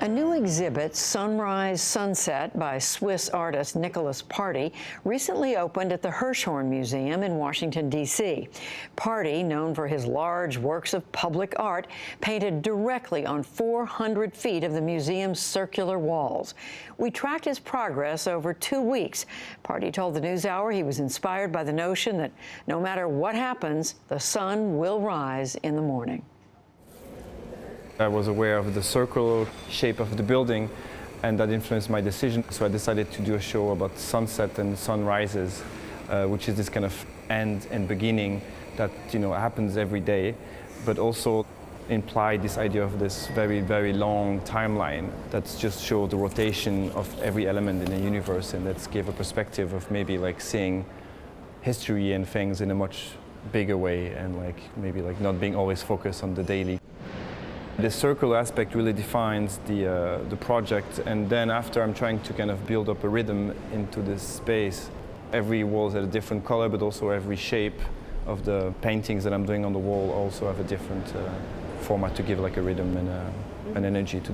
A new exhibit, Sunrise Sunset, by Swiss artist Nicolas Party, recently opened at the Hirshhorn Museum in Washington, D.C. Party, known for his large works of public art, painted directly on 400 feet of the museum's circular walls. We tracked his progress over 2 weeks. Party told the NewsHour he was inspired by the notion that no matter what happens, the sun will rise in the morning. I was aware of the circular shape of the building, and that influenced my decision. So I decided to do a show about sunset and sunrises, which is this kind of end and beginning that happens every day, but also imply this idea of this very, very long timeline that just shows the rotation of every element in the universe, and that gave a perspective of maybe like seeing history and things in a much bigger way, and maybe not being always focused on the daily. The circular aspect really defines the project, and then after I'm trying to kind of build up a rhythm into this space. Every wall has a different color, but also every shape of the paintings that I'm doing on the wall also have a different format to give like a rhythm and an energy to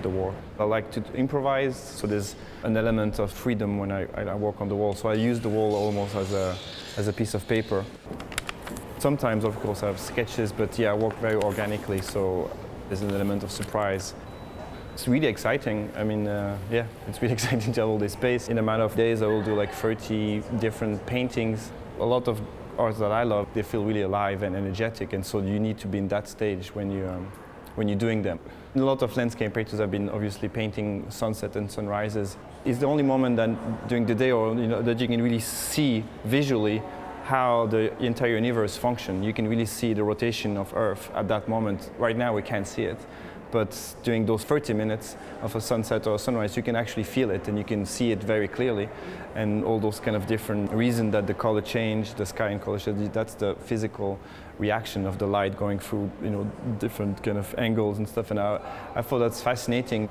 the wall. I like to improvise, so there's an element of freedom when I work on the wall. So I use the wall almost as a piece of paper. Sometimes, of course, I have sketches, but yeah, I work very organically, so there's an element of surprise. It's really exciting. I mean, yeah, it's really exciting to have all this space. In a matter of days, I will do like 30 different paintings. A lot of art that I love, they feel really alive and energetic, and so you need to be in that stage when you're doing them. A lot of landscape painters have been obviously painting sunset and sunrises. It's the only moment that during the day, or that you can really see visually how the entire universe functions. You can really see the rotation of Earth at that moment. Right now we can't see it, but during those 30 minutes of a sunset or a sunrise, you can actually feel it, and you can see it very clearly. And all those kind of different reasons that the color change, the sky and color change, that's the physical reaction of the light going through different kind of angles and stuff. And I thought that's fascinating.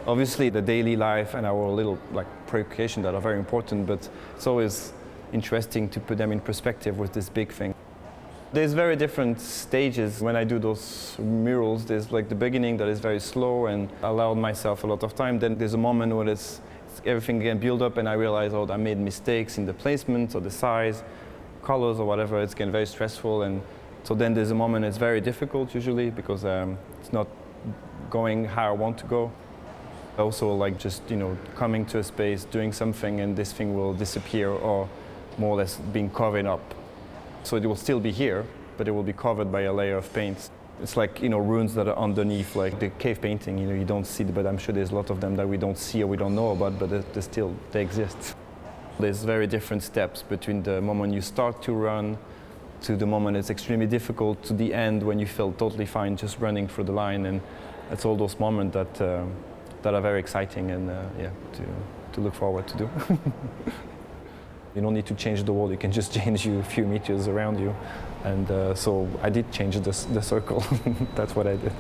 Obviously the daily life and our little preoccupation that are very important, but it's always interesting to put them in perspective with this big thing. There's very different stages when I do those murals. There's the beginning that is very slow and allowed myself a lot of time. Then there's a moment when everything can build up and I realize, I made mistakes in the placement or the size, colors or whatever. It's getting very stressful, and so then there's a moment it's very difficult usually because it's not going how I want to go. Also just coming to a space, doing something, and this thing will disappear or more or less being covered up. So it will still be here, but it will be covered by a layer of paint. It's like ruins that are underneath, like the cave painting. You don't see, but I'm sure there's a lot of them that we don't see or we don't know about, but they exist. There's very different steps between the moment you start to run to the moment it's extremely difficult to the end when you feel totally fine just running through the line, and it's all those moments that are very exciting and yeah, to look forward to do. You don't need to change the wall, you can just change a few meters around you. And so I did change the circle. That's what I did.